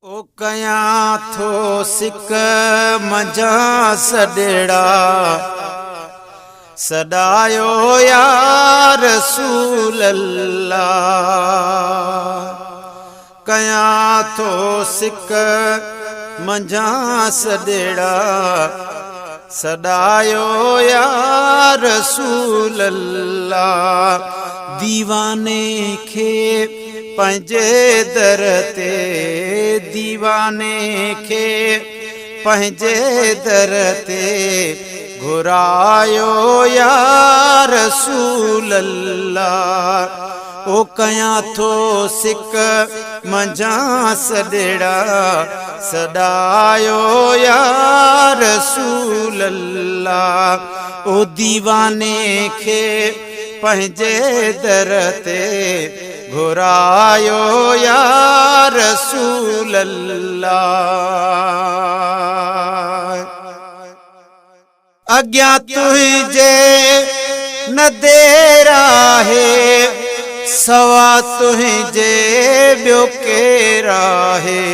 ओ कया थो सिक मंझा सॾड़ा सॾायो या रसूल अल्लाह। कया थो सिक मंझा सॾड़ा सॾायो या रसूल अल्लाह। दीवाने खे पंहिंजे दर ते दीवाने खे पंहिंजे दर ते घुरायो या रसूल अल्लाह। ओ कया थो सिक मंझा सॾड़ा सॾायो या रसूल अल्लाह। ओ दीवाने खे पंहिंजे दर ते घुरायो या रसूल अल्लाह। अॻियां तुंहिंजे न देर आहे सवा तुंहिंजे ॿियो केरु आहे।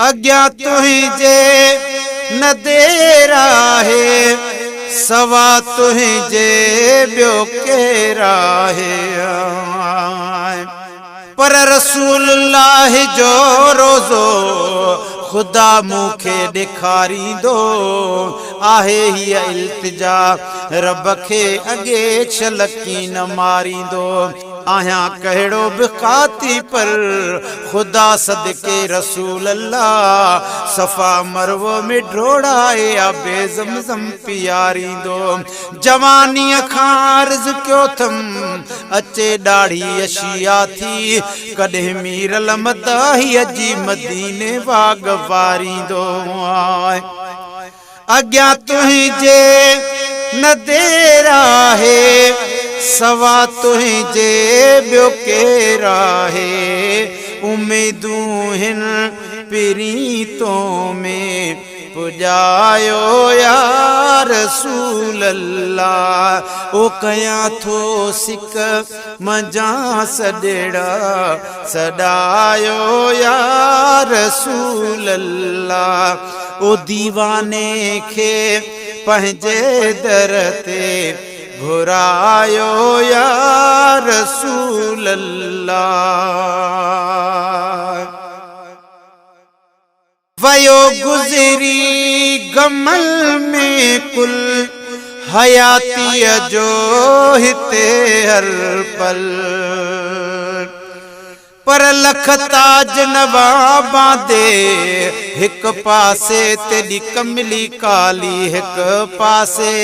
अॻियां तुंहिंजे न देर आहे सवा तुंहिंजे ॿियो केरु आहे। पर रसूलुल्लाह जो रोज़ो खुदा मूंखे ॾेखारींदो आहे। हीअ इल्तिजा रब खे अॻे छलकी न मारींदो। आहियां कहिड़ो बि ख़ाती पर खुदा सदके रसूल अल्लाह सफ़ा मरवो में ढोड़ाए आबे ज़मज़म पीआरींदो। जवानीअ खां अर्ज़ कयो अथमि अचे ॾाढी अशिया थी कॾहिं मीरल मदाहीअ जी मदीने बाग वारींदो। अॻियां तुंहिंजे न देर आहे सवा तुंहिंजे ॿियो केरु आहे। उमेदूं हिन प्रीतों में पुॼायो या रसूल अल्लाह। ओ कया थो सिक मंझा सॾड़ा सॾायो या रसूल अल्लाह। ओ दीवाने खे पंहिंजे दर ते घुरायो या रसूल अल्लाह। वयो गुज़री गमल में कुल हयातीअ जो हिते हर पल। पर लख ताज नवाबां दे हिक पासे तेरी कमली काली हिक पासे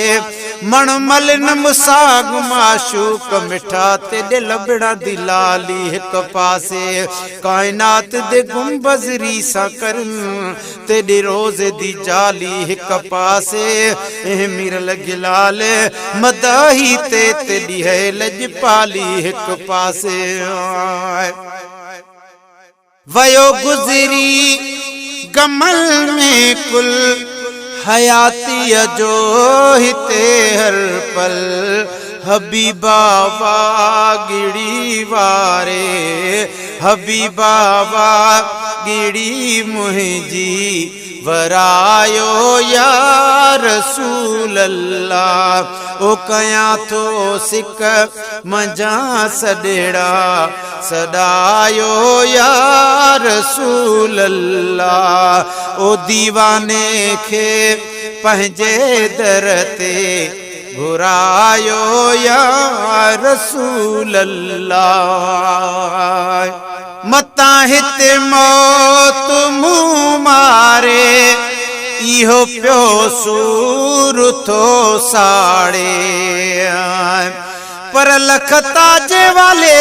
मणमल न मुसाग माशूक मिठा तेरे लबड़ा दिलाली हिक पासे कायनात दे गुंबज़री सा करन तेरे रोज़े दी जाली हिक पासे ए मिरल गिलाल मदाही ते तेरी है लजपाली हिक पासे। वयो गुज़री गमल में कुल हयातीअ जो हिते हर पल। हबीबा वागिड़ी वारे हबीबा वागिड़ी मुंहिंजी वरायो या रसूल अल्लाह। ओ कया थो सिक मंझा सॾड़ा सॾायो या रसूल अल्लाह। ओ दीवाने खे पंहिंजे दर ते घुरायो या रसूल अल्लाह। मता हिते मौत मुंहुं मारे इहो पियो सूर थो साड़े। पर लख ताजे वाले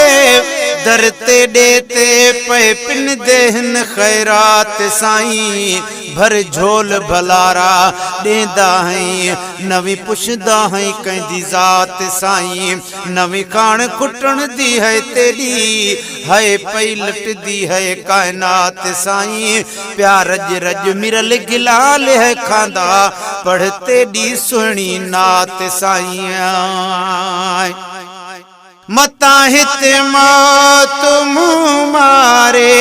दर ते ॾेते पए पिन देहन ख़ैरात साईं भर झोल भलारा ॾेंदा हई नवी पुछदा हई कंहिंजी ज़ात साईं। नवी खाण खुटण दी है तेरी है पई लटदी है कायनात साईं। प्यार रज रज मिरल गिलाल है खांदा पढ़ते दी सुहणी नात साईं। मता हित मौत मुंह मारे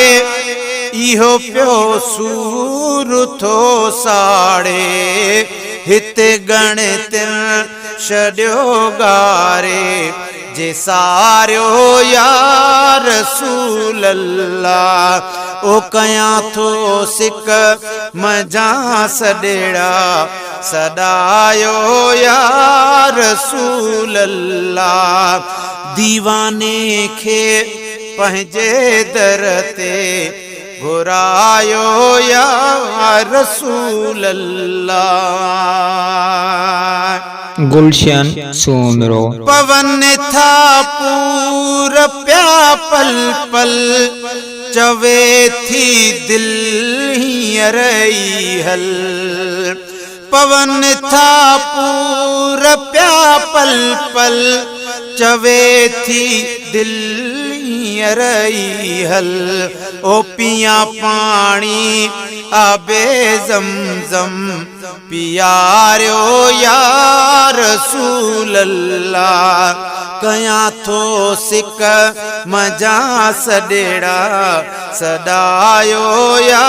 इहो पियो सूर थो साड़े हिते गणतिन छॾियो गारे जे सारियो या रसूल अल्लाह ओ कयां थो सिक मजा सडेड़ा सदायो या रसूल अल्लाह दीवाने खे पंहिंजे दर ते घुरायो या रसूल अल्लाह गुलशन सूमरो पवन था पूर प्या पल पल चवे थी दिल हींअर ई हल पवन था पूर प्या पल पल चवे थी दिल हींअर ई हल ओ पिया पानी आबे ज़मज़म पियारियो या रसूल अल्लाह कयां थो सिक मजा सडेड़ा सदायो या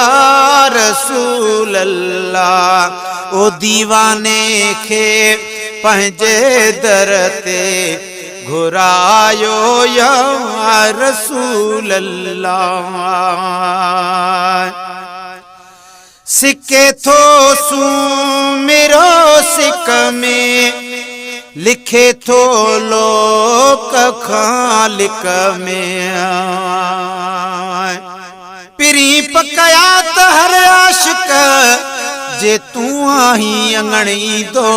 रसूल अल्लाह ओ दीवाने खे पंहिंजे दर ते घुरायो या रसूल अल्लाह सिके थो सूमिरो सिक में लिखे थो लोक खालिक में पिरी पकया त हर आशिक जे तू आही अंगणी दो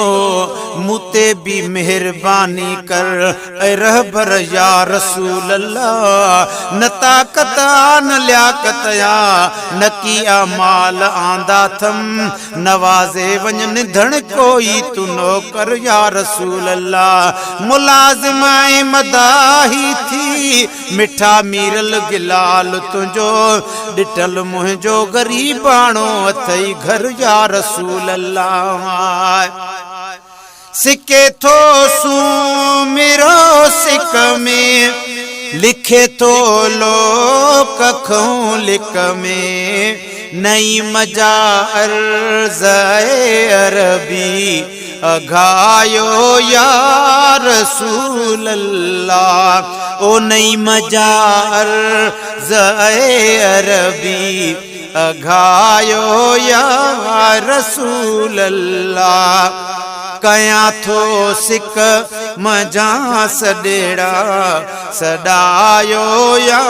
मुते भी मेहरबानी कर ऐ रहबर या रसूल अल्लाह न ताकत न लियाकत या न किया माल आंदा थम नवाजे वंजन धन कोई तू नौकर या रसूल अल्लाह मुलाजिम मदाही थी मिठा मीरल गिलाल तुझो डिटल मुझो गरीबाणो अथई घर या रसूल अल्लाह सिके थो सूमिरो सिक में लिखे थो लोक खूं लिक में नई मजा अर्ज़ अरबी अघायो या रसूल अल्लाह ओ नई मजा अर्ज़ अरबी अघायो या रसूल अल्लाह कयां थो सिक मजा सडेड़ा सदायो या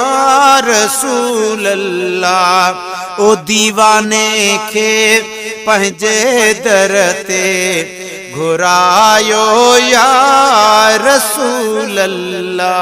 रसूल अल्लाह ओ दीवाने खे पंहिंजे दर ते घुरायो या रसूल अल्लाह।